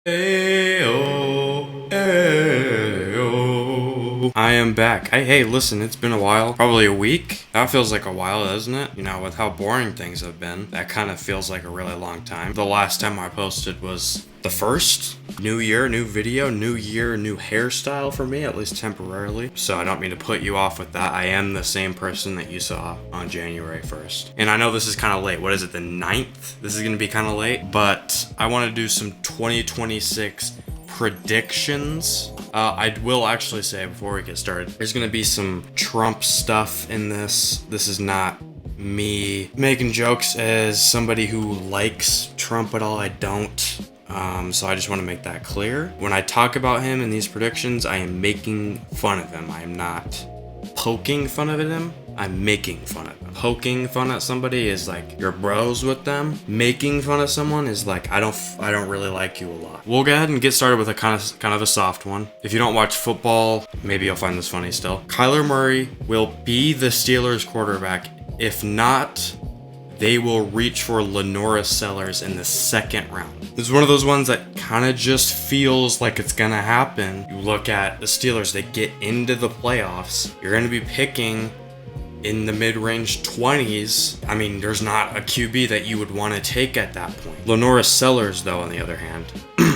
Ayo, ayo. I am back. Hey, listen, it's been a while. Probably a week. That feels like a while, doesn't it? You know, with how boring things have been, that kind of feels like a really long time. The last time I posted was the first. New year, new video, new year, new hairstyle for me, at least temporarily. So I don't mean to put you off with that. I am the same person that you saw on January 1st. And I know this is kind of late. What is it, the 9th? This is going to be kind of late, but I want to do some 2026 predictions. I will actually say before we get started, there's going to be some Trump stuff in this. This is not me making jokes as somebody who likes Trump at all. I don't. So I just want to make that clear. When I talk about him in these predictions, I am making fun of him. I am not poking fun of him. I'm making fun of them. Poking fun at somebody is like you're bros with them. Making fun of someone is like I don't really like you a lot. We'll go ahead and get started with a kind of a soft one. If you don't watch football, maybe you'll find this funny still. Kyler Murray will be the Steelers quarterback. If not, they will reach for Lenora Sellers in the second round. This is one of those ones that kind of just feels like it's gonna happen. You look at the Steelers, they get into the playoffs. You're gonna be picking in the mid-range 20s. I mean, there's not a QB that you would want to take at that point. Lenora Sellers, though, on the other hand,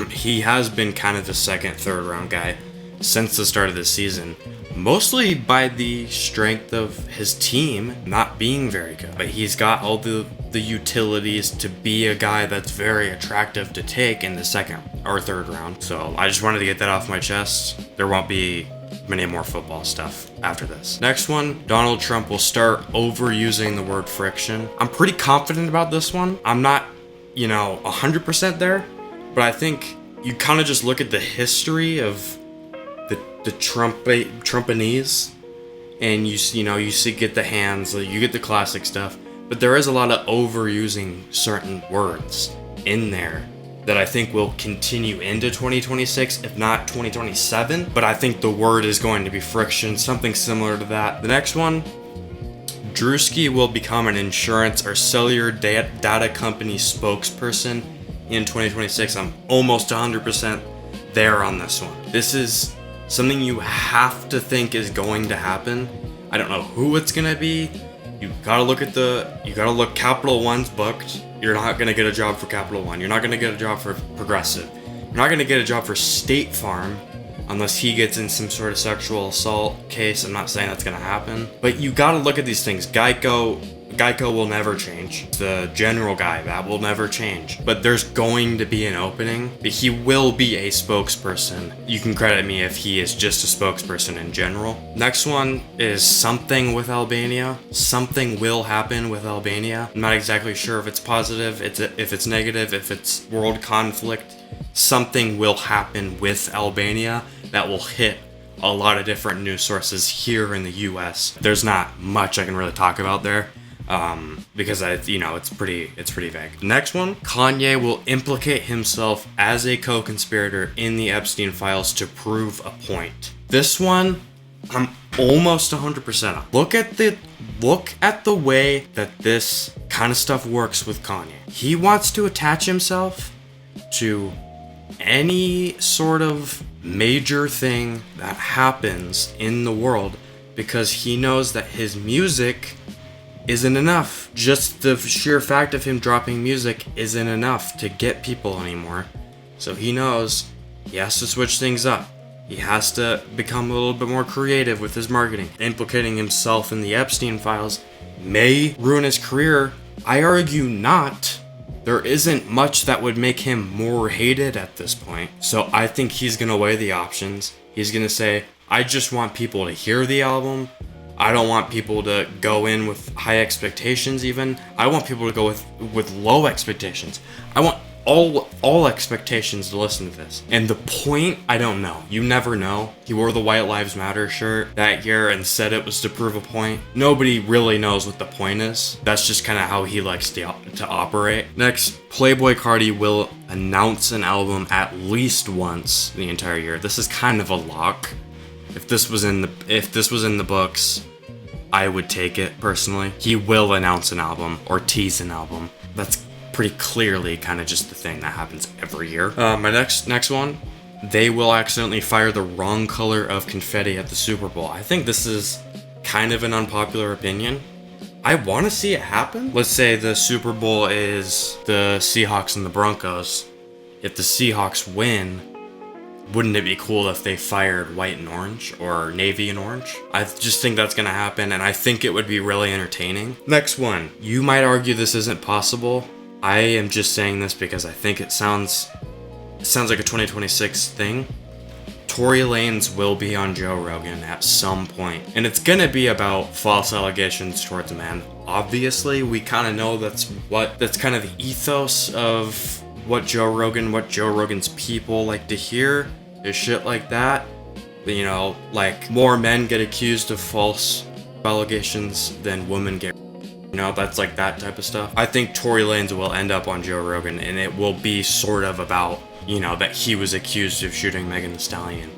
he has been kind of the second, third round guy since the start of the season. Mostly by the strength of his team not being very good. But he's got all the utilities to be a guy that's very attractive to take in the second or third round. So I just wanted to get that off my chest. There won't be many more football stuff after this. Next one, Donald Trump will start overusing the word friction. I'm pretty confident about this one. I'm not, 100% there, but I think you kind of just look at the history of the Trumpanese, and you see get the hands, you get the classic stuff, but there is a lot of overusing certain words in there that I think will continue into 2026, if not 2027. But I think the word is going to be friction, something similar to that. The next one, Drewski will become an insurance or cellular data company spokesperson in 2026. I'm almost 100% there on this one. This is something you have to think is going to happen. I don't know who it's gonna be. You gotta look Capital One's booked. You're not gonna get a job for Capital One. You're not gonna get a job for Progressive. You're not gonna get a job for State Farm unless he gets in some sort of sexual assault case. I'm not saying that's gonna happen, but you gotta look at these things. Geico will never change. The general guy, that will never change. But there's going to be an opening. He will be a spokesperson. You can credit me if he is just a spokesperson in general. Next one is something with Albania. Something will happen with Albania. I'm not exactly sure if it's positive, if it's negative, if it's world conflict. Something will happen with Albania that will hit a lot of different news sources here in the US. There's not much I can really talk about there. Because it's pretty vague. Next one, Kanye will implicate himself as a co-conspirator in the Epstein files to prove a point. This one, I'm almost 100% on. Look at the way that this kind of stuff works with Kanye. He wants to attach himself to any sort of major thing that happens in the world because he knows that his music isn't enough. Just the sheer fact of him dropping music isn't enough to get people anymore. So he knows he has to switch things up. He has to become a little bit more creative with his marketing. Implicating himself in the Epstein files may ruin his career. I argue not. There isn't much that would make him more hated at this point. So I think he's gonna weigh the options. He's gonna say, I just want people to hear the album. I don't want people to go in with high expectations even. I want people to go with low expectations. I want all expectations to listen to this. And the point, I don't know. You never know. He wore the White Lives Matter shirt that year and said it was to prove a point. Nobody really knows what the point is. That's just kind of how he likes to operate. Next, Playboi Carti will announce an album at least once the entire year. This is kind of a lock. If this was in the books, I would take it personally. He will announce an album or tease an album. That's pretty clearly kind of just the thing that happens every year. My next one, they will accidentally fire the wrong color of confetti at the Super Bowl. I think this is kind of an unpopular opinion. I want to see it happen. Let's say the Super Bowl is the Seahawks and the Broncos. If the Seahawks win, wouldn't it be cool if they fired white and orange or navy and orange? I just think that's going to happen, and I think it would be really entertaining. Next one. You might argue this isn't possible. I am just saying this because I think it sounds like a 2026 thing. Tory Lanez will be on Joe Rogan at some point, and it's gonna be about false allegations towards men. Obviously, we kind of know that's kind of the ethos of what Joe Rogan's people like to hear is shit like that. You know, like more men get accused of false allegations than women get. You know, that's like that type of stuff. I think Tory Lanez will end up on Joe Rogan, and it will be sort of about, you know, that he was accused of shooting Megan Thee Stallion,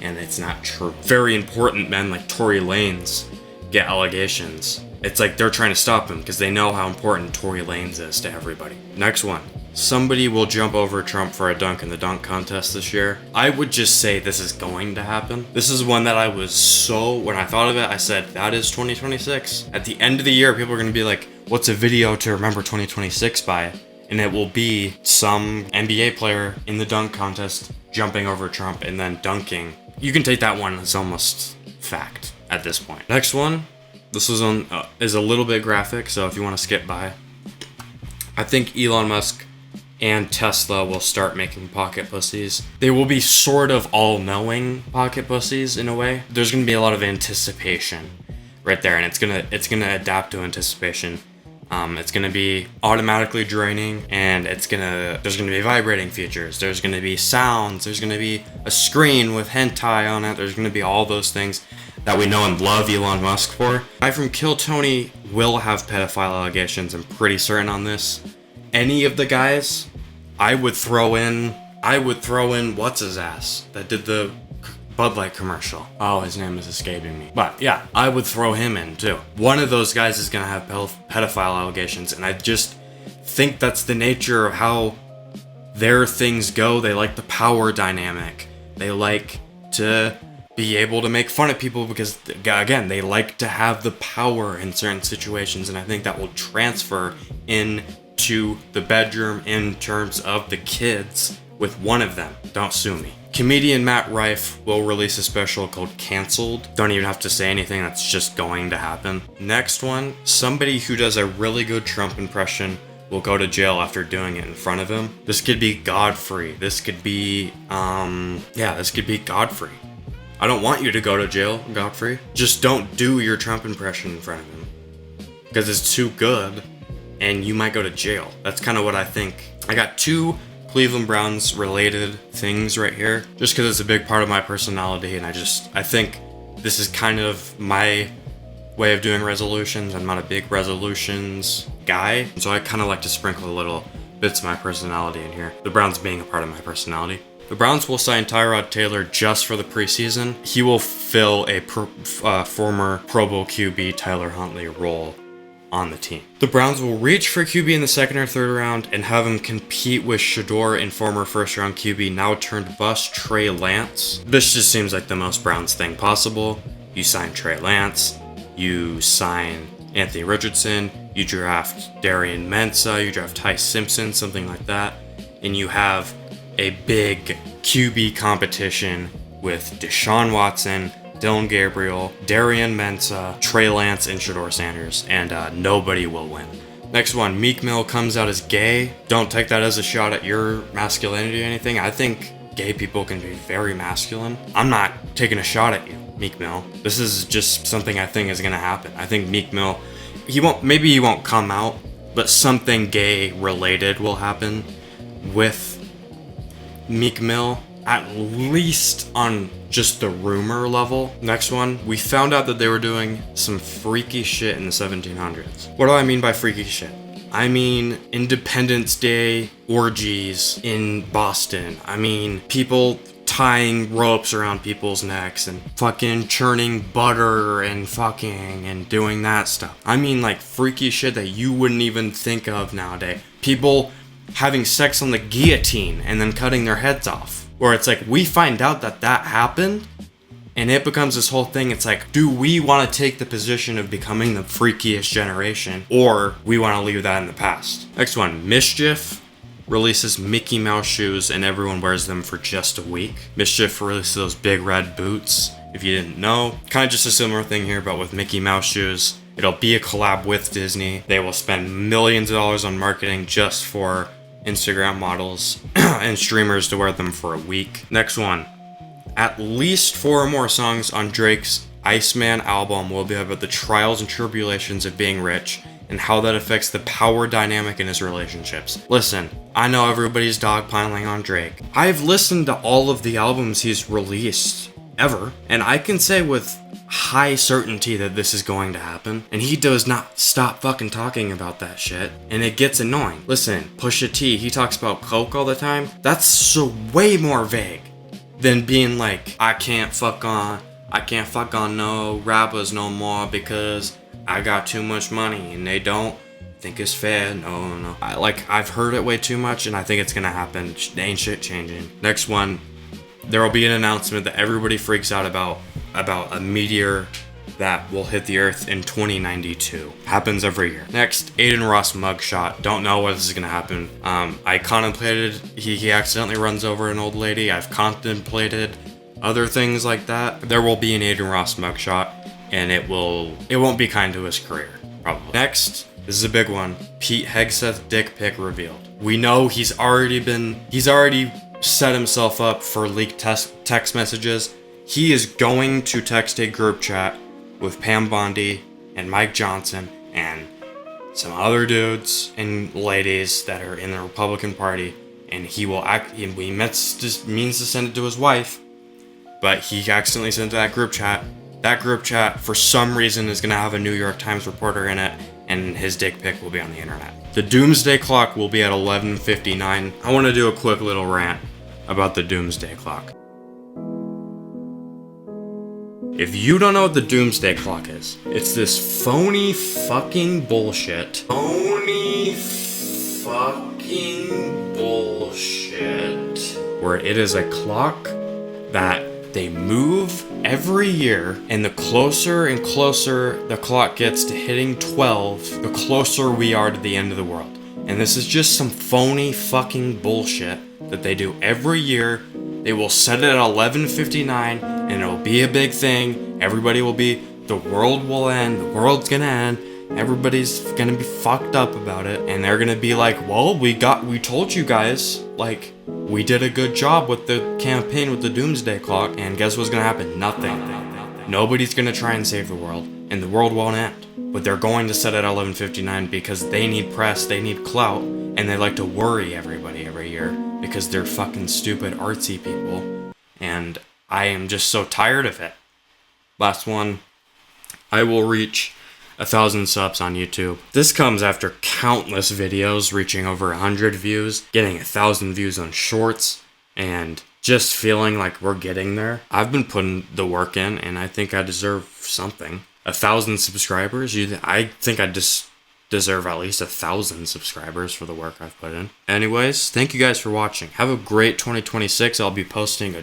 and it's not true. Very important men like Tory Lanez get allegations. It's like they're trying to stop him because they know how important Tory Lanez is to everybody. Next one. Somebody will jump over Trump for a dunk in the dunk contest this year. I would just say this is going to happen. This is one that when I thought of it, I said, that is 2026. At the end of the year, people are going to be like, what's a video to remember 2026 by? And it will be some NBA player in the dunk contest jumping over Trump and then dunking. You can take that one as almost fact at this point. Next one. This is a little bit graphic, so if you want to skip by. I think Elon Musk and Tesla will start making pocket pussies. They will be sort of all-knowing pocket pussies in a way. There's going to be a lot of anticipation right there, and it's gonna adapt to anticipation. It's gonna be automatically draining, and there's gonna be vibrating features. There's gonna be sounds. There's gonna be a screen with hentai on it. There's gonna be all those things that we know and love Elon Musk for. The guy from Kill Tony will have pedophile allegations. I'm pretty certain on this. Any of the guys, I would throw in what's his ass that did the Bud Light commercial. Oh, his name is escaping me. But yeah, I would throw him in too. One of those guys is gonna have pedophile allegations, and I just think that's the nature of how their things go. They like the power dynamic. They like to be able to make fun of people because, again, they like to have the power in certain situations, and I think that will transfer into the bedroom in terms of the kids with one of them. Don't sue me. Comedian Matt Rife will release a special called Cancelled. Don't even have to say anything, that's just going to happen. Next one, somebody who does a really good Trump impression will go to jail after doing it in front of him. This could be Godfrey. This could be Godfrey. I don't want you to go to jail, Godfrey. Just don't do your Trump impression in front of him, because it's too good and you might go to jail. That's kind of what I think. I got two Cleveland Browns related things right here, just because it's a big part of my personality, and I think this is kind of my way of doing resolutions. I'm not a big resolutions guy, so I kind of like to sprinkle little bits of my personality in here. The Browns being a part of my personality. The Browns will sign Tyrod Taylor just for the preseason. He will fill a former Pro Bowl QB Tyler Huntley role on the team. The Browns will reach for QB in the second or third round and have him compete with Shedeur and former first-round QB, now turned bust, Trey Lance. This just seems like the most Browns thing possible. You sign Trey Lance, you sign Anthony Richardson, you draft Darian Mensah, you draft Ty Simpson, something like that, and you have a big QB competition with Deshaun Watson, Dylan Gabriel, Darian Mensah, Trey Lance, and Shedeur Sanders, and nobody will win. Next one, Meek Mill comes out as gay. Don't take that as a shot at your masculinity or anything. I think gay people can be very masculine. I'm not taking a shot at you, Meek Mill. This is just something I think is gonna happen. I think Meek Mill, he won't come out, but something gay related will happen with Meek Mill, at least on just the rumor level. Next one, we found out that they were doing some freaky shit in the 1700s. What do I mean by freaky shit? I mean Independence Day orgies in Boston. I mean people tying ropes around people's necks and fucking churning butter and fucking and doing that stuff. I mean, like, freaky shit that you wouldn't even think of nowadays. People having sex on the guillotine and then cutting their heads off. Where it's like, we find out that that happened, and it becomes this whole thing. It's like, do we want to take the position of becoming the freakiest generation, or we want to leave that in the past? Next one, Mischief releases Mickey Mouse shoes and everyone wears them for just a week. Mischief releases those big red boots. If you didn't know, kind of just a similar thing here, but with Mickey Mouse shoes. It'll be a collab with Disney. They will spend millions of dollars on marketing just for Instagram models and streamers to wear them for a week. Next one. At least 4 more songs on Drake's Iceman album will be about the trials and tribulations of being rich and how that affects the power dynamic in his relationships. Listen, I know everybody's dogpiling on Drake. I've listened to all of the albums he's released ever, and I can say with high certainty that this is going to happen, and he does not stop fucking talking about that shit, and it gets annoying. Listen, Pusha T, he talks about coke all the time. That's so way more vague than being like, I can't fuck on no rappers no more because I got too much money and they don't think it's fair. No. I've heard it way too much, and I think it's gonna happen. Ain't shit changing. Next one, there will be an announcement that everybody freaks out about a meteor that will hit the Earth in 2092. Happens every year. Next, Aiden Ross mugshot. Don't know what this is gonna happen. I contemplated he accidentally runs over an old lady. I've contemplated other things like that. There will be an Aiden Ross mugshot, and it won't be kind to his career, probably. Next, this is a big one. Pete Hegseth dick pic revealed. We know he's already set himself up for leaked text messages. He is going to text a group chat with Pam Bondi and Mike Johnson and some other dudes and ladies that are in the Republican Party, and he means to send it to his wife, but he accidentally sent it to that group chat. That group chat, for some reason, is going to have a New York Times reporter in it, and his dick pic will be on the internet. The doomsday clock will be at 11:59. I want to do a quick little rant about the doomsday clock. If you don't know what the doomsday clock is, it's this phony fucking bullshit. Where it is a clock that they move every year, and the closer and closer the clock gets to hitting 12, the closer we are to the end of the world. And this is just some phony fucking bullshit that they do every year. They will set it at 11:59, and it'll be a big thing. The world will end. The world's gonna end. Everybody's gonna be fucked up about it, and they're gonna be like, well, we told you guys, like, we did a good job with the campaign with the doomsday clock, and guess what's gonna happen? Nothing. Nobody's gonna try and save the world, and the world won't end. But they're going to set it at 11:59 because they need press, they need clout, and they like to worry everybody every year because they're fucking stupid artsy people, and I am just so tired of it. Last one, I will reach 1,000 subs on YouTube. This comes after countless videos reaching over 100 views, getting 1,000 views on shorts, and just feeling like we're getting there. I've been putting the work in, and I think I deserve something. 1,000 subscribers? I think I just deserve at least 1,000 subscribers for the work I've put in. Anyways, thank you guys for watching. Have a great 2026. I'll be posting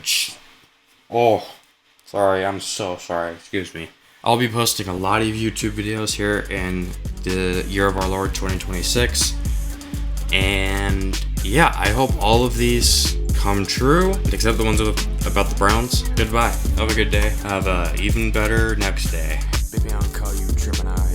I'm so sorry. Excuse me. I'll be posting a lot of YouTube videos here in the year of our Lord 2026. And yeah, I hope all of these come true, except the ones about the Browns. Goodbye. Have a good day. Have a even better next day. Baby, I'll call you Gemini.